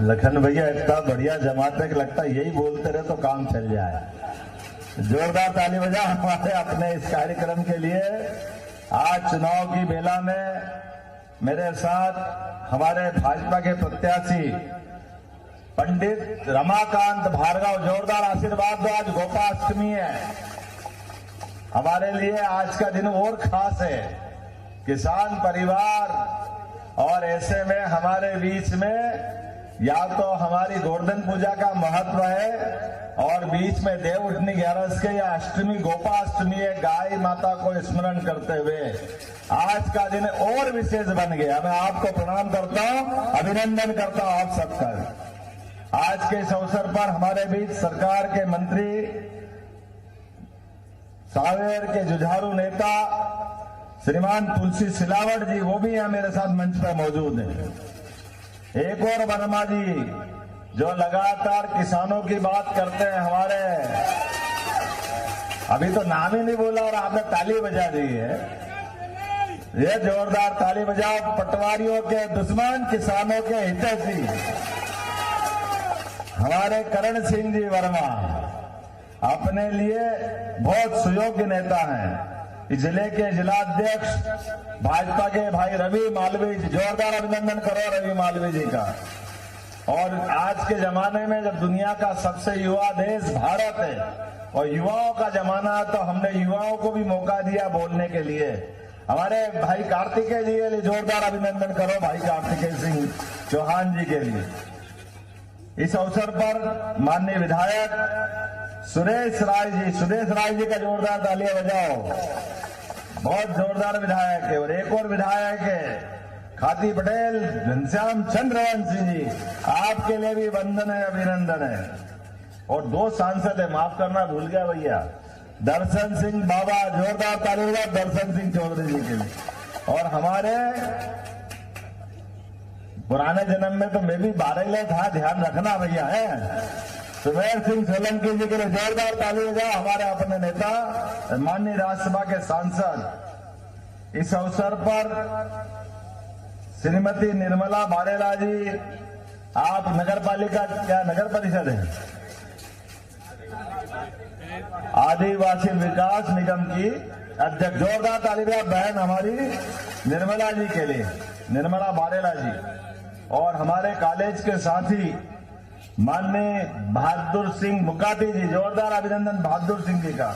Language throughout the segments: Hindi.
लखन भैया इतना बढ़िया जमाते है कि लगता है यही बोलते रहे तो काम चल जाए। जोरदार ताली बजाओ हमारे अपने इस कार्यक्रम के लिए। आज चुनाव की बेला में मेरे साथ हमारे भाजपा के प्रत्याशी पंडित रमाकांत भार्गव, जोरदार आशीर्वाद दो। आज गोपाष्टमी है, हमारे लिए आज का दिन और खास है। किसान परिवार और ऐसे में हमारे बीच में या तो हमारी गोवर्धन पूजा का महत्व है और बीच में देव उठनी 11 के या अष्टमी गोपाष्टमी है, गाय माता को स्मरण करते हुए आज का दिन और विशेष बन गया। मैं आपको प्रणाम करता हूं, अभिनंदन करता हूं आप सबका। आज के इस अवसर पर हमारे बीच सरकार के मंत्री, सावेर के जुझारू नेता श्रीमान तुलसी सिलावट जी, वो भी यहां मेरे साथ मंच पर मौजूद हैं। एक और वर्मा जी जो लगातार किसानों की बात करते हैं हमारे, अभी तो नाम ही नहीं बोला और आपने ताली बजा दी है। ये जोरदार ताली बजाओ। पटवारियों के दुश्मन, किसानों के हितैषी हमारे करण सिंह जी वर्मा अपने लिए बहुत सुयोग्य नेता हैं। इस जिले के जिलाध्यक्ष भाजपा के भाई रवि मालवीय जी, जोरदार अभिनंदन करो रवि मालवीय जी का। और आज के जमाने में जब दुनिया का सबसे युवा देश भारत है और युवाओं का जमाना है, तो हमने युवाओं को भी मौका दिया बोलने के लिए। हमारे भाई कार्तिकेय जी के लिए जोरदार अभिनंदन करो, भाई कार्तिकेय सिंह चौहान जी के लिए। इस अवसर पर माननीय विधायक सुरेश राय जी का जोरदार तालियां बजाओ। बहुत जोरदार विधायक है। और एक और विधायक है खाती पटेल घनश्याम चंद्रवंशी जी, आपके लिए भी वंदन है, अभिनंदन है। और 2 सांसद है, माफ करना भूल गया भैया, दर्शन सिंह बाबा, जोरदार ताली बजाओ दर्शन सिंह चौधरी जी के लिए। और हमारे पुराने जन्म में तो मैं भी 12 था, ध्यान रखना भैया है। सुमेर सिंह सोलंकी जी के लिए जोरदार ताली बजाओ, हमारे अपने नेता माननीय राज्यसभा के सांसद। इस अवसर पर श्रीमती निर्मला बारेला जी, आप नगर पालिका क्या नगर परिषद है, आदिवासी विकास निगम की अध्यक्ष, जोरदार ताली बजाओ बहन हमारी निर्मला जी के लिए, निर्मला बारेला जी। और हमारे कॉलेज के साथी माननीय बहादुर सिंह मुकाती जी, जोरदार अभिनंदन बहादुर सिंह जी का।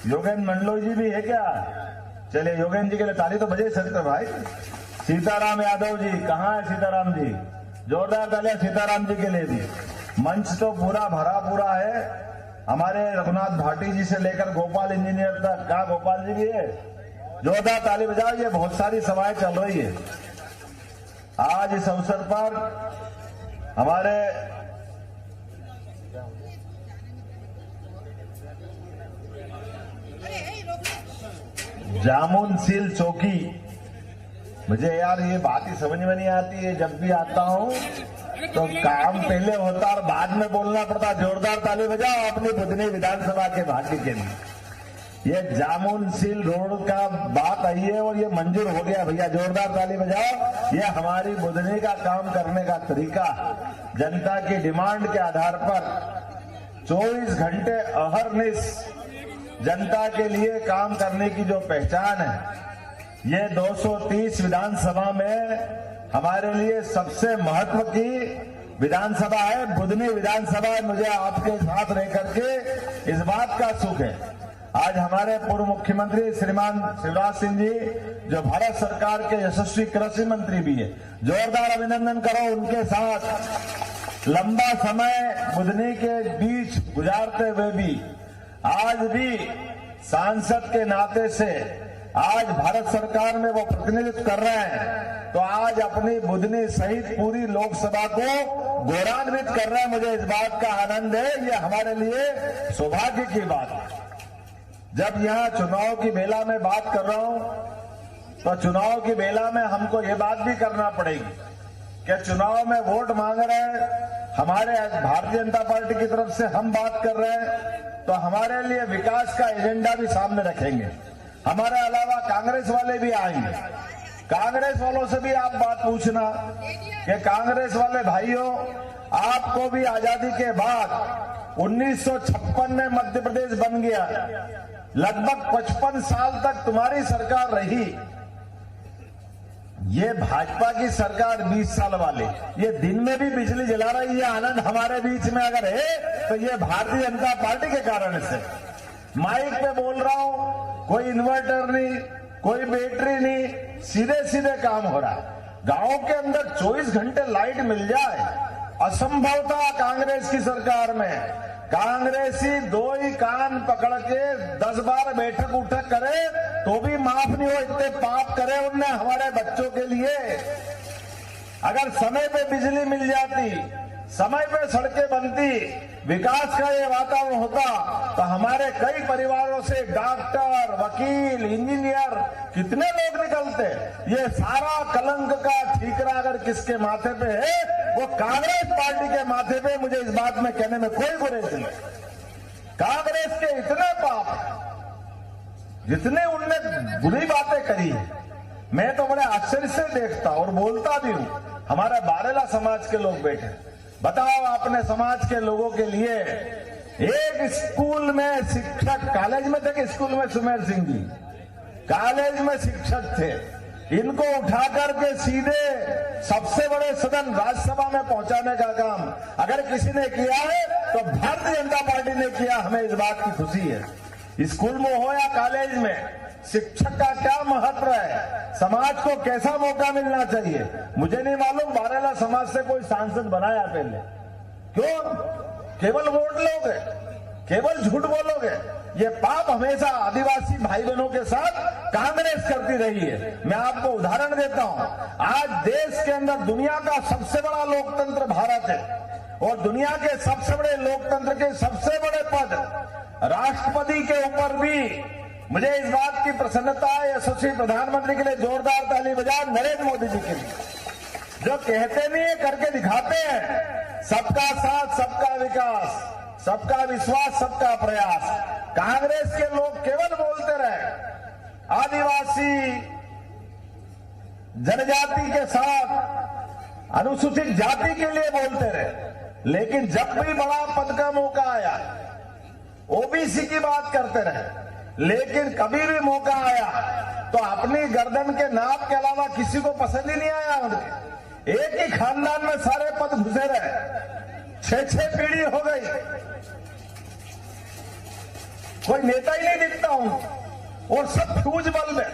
योगेंद्र मंडलोई जी भी है क्या? चलिए योगेंद्र जी के लिए ताली तो बजे सकते भाई। सीताराम यादव जी, कहाँ है सीताराम जी? जोरदार तालियां सीताराम जी के लिए भी। मंच तो पूरा भरा पूरा है। हमारे रघुनाथ भाटी जी से लेकर गोपाल इंजीनियर तक, कहाँ गोपाल जी भी है? जोरदार ताली बजाओ। ये बहुत सारी सभाएं चल रही है। आज इस अवसर पर हमारे जामुन सील चौकी, मुझे यार ये बात ही समझ में नहीं आती है। जब भी आता हूँ तो काम पहले होता और बाद में बोलना पड़ता। जोरदार ताली बजाओ अपनी बुधनी विधानसभा के भाग्य के लिए। ये जामुन सील रोड का बात आई है और ये मंजूर हो गया भैया, जोरदार ताली बजाओ। ये हमारी बुधनी का काम करने का तरीका, जनता की डिमांड के आधार पर 24 घंटे अहरनिश जनता के लिए काम करने की जो पहचान है, ये 230 विधानसभा में हमारे लिए सबसे महत्व की विधानसभा है, बुधनी विधानसभा। मुझे आपके साथ रह करके इस बात का सुख है। आज हमारे पूर्व मुख्यमंत्री श्रीमान शिवराज सिंह जी, जो भारत सरकार के यशस्वी कृषि मंत्री भी है, जोरदार अभिनंदन करो उनके साथ। लंबा समय बुधनी के बीच गुजारते हुए भी आज भी सांसद के नाते से आज भारत सरकार में वो प्रतिनिधित्व कर रहे हैं, तो आज अपनी बुधनी सहित पूरी लोकसभा को गौरवान्वित कर रहे हैं। मुझे इस बात का आनंद है, ये हमारे लिए सौभाग्य की बात है। जब यहाँ चुनाव की बेला में बात कर रहा हूं, तो चुनाव की बेला में हमको ये बात भी करना पड़ेगी कि चुनाव में वोट मांग रहे हैं, हमारे भारतीय जनता पार्टी की तरफ से हम बात कर रहे हैं, तो हमारे लिए विकास का एजेंडा भी सामने रखेंगे। हमारे अलावा कांग्रेस वाले भी आएंगे, कांग्रेस वालों से भी आप बात पूछना कि कांग्रेस वाले भाइयों, आपको भी आजादी के बाद 1956 में मध्य प्रदेश बन गया, लगभग 55 साल तक तुम्हारी सरकार रही। ये भाजपा की सरकार 20 साल वाले, ये दिन में भी बिजली जला रही है। आनंद हमारे बीच में अगर है तो ये भारतीय जनता पार्टी के कारण से। माइक पे बोल रहा हूं, कोई इन्वर्टर नहीं, कोई बैटरी नहीं, सीधे सीधे काम हो रहा है। गांव के अंदर 24 घंटे लाइट मिल जाए, असंभव था कांग्रेस की सरकार में। कांग्रेसी दो ही कान पकड़ के 10 बार बैठक उठक करे तो भी माफ नहीं हो, इतने पाप करे उनने हमारे बच्चों के लिए। अगर समय पे बिजली मिल जाती, समय पे सड़कें बनती, विकास का ये वातावरण होता तो हमारे कई परिवारों से डॉक्टर, वकील, इंजीनियर कितने लोग निकलते। ये सारा कलंक का ठीकरा अगर किसके माथे पे है, वो कांग्रेस पार्टी के माथे पे। मुझे इस बात में कहने में कोई गुरेज नहीं। कांग्रेस के इतने पाप, जितने उनने बुरी बातें करी, मैं तो बड़े आश्चर्य से देखता और बोलता भी हूं। हमारे बारेला समाज के लोग बैठे, बताओ अपने समाज के लोगों के लिए एक स्कूल में शिक्षक, कॉलेज में थे कि स्कूल में, सुमेर सिंह जी कॉलेज में शिक्षक थे, इनको उठा करके सीधे सबसे बड़े सदन राज्यसभा में पहुंचाने का काम अगर किसी ने किया है तो भारतीय जनता पार्टी ने किया। हमें इस बात की खुशी है। स्कूल में हो या कॉलेज में, शिक्षक का क्या महत्व है, समाज को कैसा मौका मिलना चाहिए। मुझे नहीं मालूम बारेला समाज से कोई सांसद बनाया पहले। क्यों? केवल वोट लोगे, केवल झूठ बोलोगे। ये पाप हमेशा आदिवासी भाई बहनों के साथ कांग्रेस करती रही है। मैं आपको उदाहरण देता हूं। आज देश के अंदर दुनिया का सबसे बड़ा लोकतंत्र भारत है और दुनिया के सबसे बड़े लोकतंत्र के सबसे बड़े पद राष्ट्रपति के ऊपर भी मुझे इस बात की प्रसन्नता है। यशस्वी प्रधानमंत्री के लिए जोरदार ताली बजाओ, नरेंद्र मोदी जी के लिए, जो कहते नहीं है करके दिखाते हैं। सबका साथ, सबका विकास, सबका विश्वास, सबका प्रयास। कांग्रेस के लोग केवल बोलते रहे, आदिवासी जनजाति के साथ, अनुसूचित जाति के लिए बोलते रहे, लेकिन जब भी बड़ा पद का मौका आया ओबीसी की बात करते रहे। लेकिन कभी भी मौका आया तो अपनी गर्दन के नाप के अलावा किसी को पसंद ही नहीं आया उनके। एक ही खानदान में सारे पद घुसे रहे, 6-6 पीढ़ी हो गई, कोई नेता ही नहीं दिखता हूं और सब फ्यूज बल्ब है,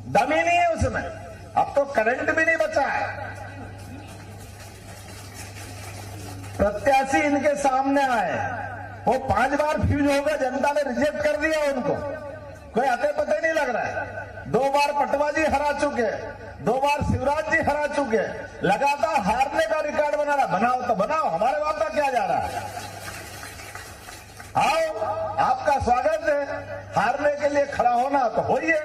दम ही नहीं है उसमें। अब तो करंट भी नहीं बचा है। प्रत्याशी इनके सामने आए, वो 5 बार फ्यूज हो गए, जनता ने रिजेक्ट कर दिया उनको, कोई अते पते नहीं लग रहा है। 2 बार पटवा जी हरा चुके, 2 बार शिवराज जी हरा चुके, लगातार हारने का रिकॉर्ड बना रहा। बनाओ तो बनाओ, हमारे बाप का क्या जा रहा है। आओ, आपका स्वागत है, हारने के लिए खड़ा होना तो होइए।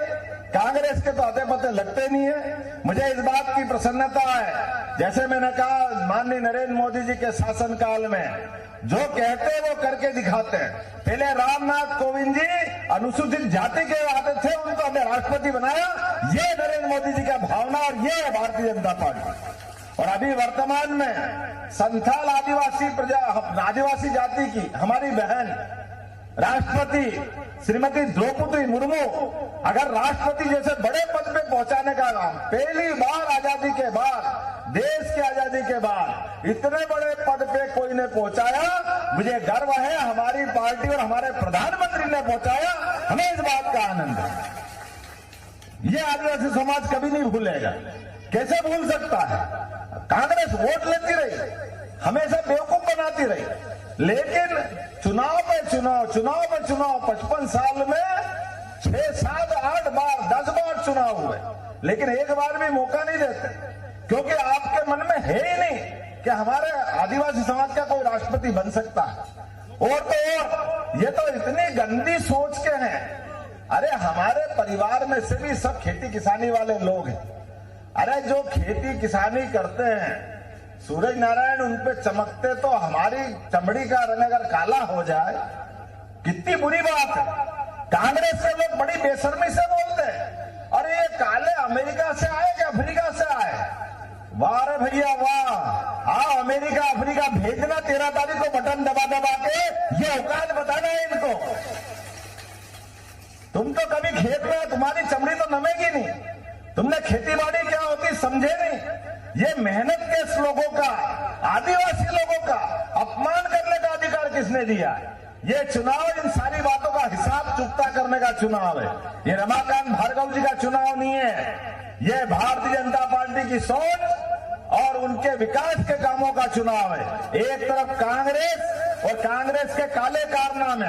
कांग्रेस के तो अते पते लगते नहीं है। मुझे इस बात की प्रसन्नता है, जैसे मैंने कहा, माननीय नरेंद्र मोदी जी के शासनकाल में जो कहते हैं वो करके दिखाते हैं। पहले रामनाथ कोविंद जी अनुसूचित जाति के आते थे, उनको हमने राष्ट्रपति बनाया। ये नरेंद्र मोदी जी का भावना और ये है भारतीय जनता पार्टी। और अभी वर्तमान में संथाल आदिवासी जाति की हमारी बहन राष्ट्रपति श्रीमती द्रौपदी मुर्मू अगर राष्ट्रपति जैसे बड़े पद पे पहुंचाने का काम, पहली बार आजादी के बाद, देश की आजादी के बाद इतने बड़े पद पे कोई ने पहुंचाया, मुझे गर्व है। हमारी पार्टी और हमारे प्रधानमंत्री ने पहुंचाया, हमें इस बात का आनंद है। ये आदिवासी समाज कभी नहीं भूलेगा। कैसे भूल सकता है? कांग्रेस वोट लेती रही, हमेशा बेवकूफ बनाती रही, लेकिन चुनाव पे चुनाव, चुनाव पे चुनाव, 55 साल में 6, 7, 8 बार, 10 बार चुनाव हुए, लेकिन एक बार भी मौका नहीं देते, क्योंकि आपके मन में है ही नहीं कि हमारे आदिवासी समाज का कोई राष्ट्रपति बन सकता है। और तो और ये तो इतनी गंदी सोच के हैं। अरे हमारे परिवार में से भी सब खेती किसानी वाले लोग हैं। अरे जो खेती किसानी करते हैं, सूरज नारायण उन पे चमकते तो हमारी चमड़ी का रंग अगर काला हो जाए, कितनी बुरी बात है। कांग्रेस के लोग बड़ी बेशर्मी से बोलते हैं। अरे ये काले अमेरिका से आए कि अफ्रीका से आए? वाह रे भैया वाह। हाँ, अमेरिका अफ्रीका भेजना 13 तारीख को बटन दबा दबा के, ये औकात बताना है इनको। तुम तो कभी खेत में, तुम्हारी चमड़ी तो नमेगी नहीं, तुमने खेती बाड़ी क्या होती समझे नहीं। ये मेहनत के लोगों का, आदिवासी लोगों का अपमान करने का अधिकार किसने दिया? ये चुनाव इन सारी बातों का हिसाब चुकता करने का चुनाव है। ये रमाकांत भार्गव जी का चुनाव नहीं है, ये भारतीय जनता पार्टी की सोच और उनके विकास के कामों का चुनाव है। एक तरफ कांग्रेस और कांग्रेस के काले कारनामे,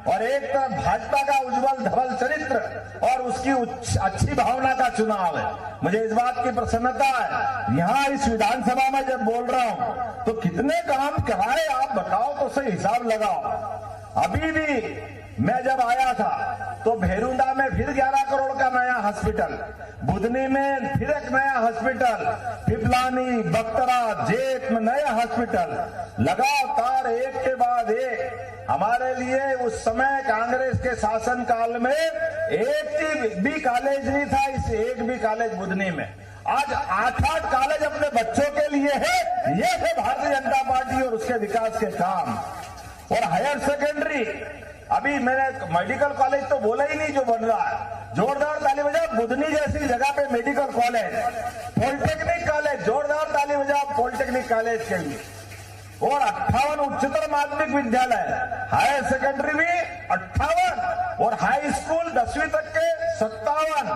और एक तरफ भाजपा का उज्जवल धवल चरित्र और उसकी अच्छी भावना का चुनाव है। मुझे इस बात की प्रसन्नता है, यहाँ इस विधानसभा में जब बोल रहा हूं तो कितने काम कराए आप बताओ तो सही, हिसाब लगाओ। अभी भी मैं जब आया था तो भेरुंडा में फिर 11 करोड़ का नया हॉस्पिटल, बुधनी में फिर एक नया हॉस्पिटल, पिपलानी, बख्तरा, जेठ में नया हॉस्पिटल, लगातार एक के बाद एक। हमारे लिए उस समय कांग्रेस के शासनकाल में एक भी कॉलेज नहीं था, इस एक भी कॉलेज बुधनी में। आज 8-8 कॉलेज अपने बच्चों के लिए है। ये है भारतीय जनता पार्टी और उसके विकास के काम। और हायर सेकेंडरी, अभी मैंने मेडिकल कॉलेज तो बोला ही नहीं जो बन रहा है, जोरदार ताली बजाओ। बुधनी जैसी जगह पे मेडिकल कॉलेज, पॉलिटेक्निक कॉलेज, जोरदार ताली बजाओ पॉलिटेक्निक कॉलेज के लिए। और 58 उच्चतर माध्यमिक विद्यालय, हायर सेकेंडरी में 58 और हाई स्कूल 10वीं तक के 57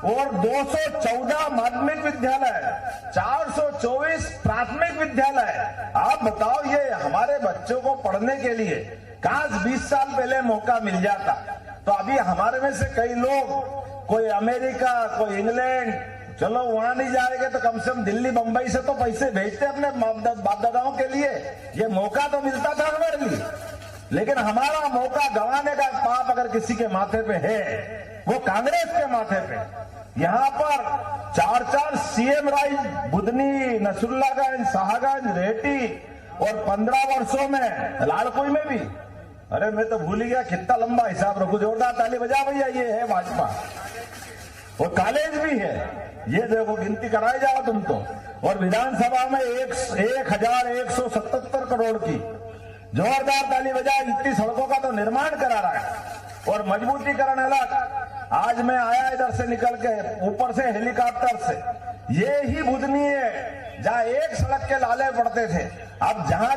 और 214 माध्यमिक विद्यालय, 424 प्राथमिक विद्यालय। आप बताओ, ये हमारे बच्चों को पढ़ने के लिए काश 20 साल पहले मौका मिल जाता तो अभी हमारे में से कई लोग, कोई अमेरिका, कोई इंग्लैंड, चलो वहां नहीं जाएंगे तो कम से कम दिल्ली बंबई से तो पैसे भेजते अपने बाप दादाओं के लिए। ये मौका तो मिलता था हमारे लिए, लेकिन हमारा मौका गंवाने का पाप अगर किसी के माथे पे है वो कांग्रेस के माथे पे। यहाँ पर 4-4 सीएम राइज, बुधनी, नसरुल्लागंज, शाहगंज, रेहटी, और 15 वर्षों में लाड़कुई में भी। अरे मैं तो भूल ही गया, कितना लंबा हिसाब रखू। जोरदार ताली बजा भैया, ये है भाजपा। और कॉलेज भी है, ये देखो गिनती कराई जाओ तुम तो। और विधानसभा में 1177 करोड़ की जोरदार ताली बजा, इतनी सड़कों का तो निर्माण करा रहा है। और मजबूतीकरण अलग। आज मैं आया इधर से निकल के, ऊपर से हेलीकॉप्टर से, ये ही बुधनी है जहां एक सड़क के लाले पड़ते थे, अब जहां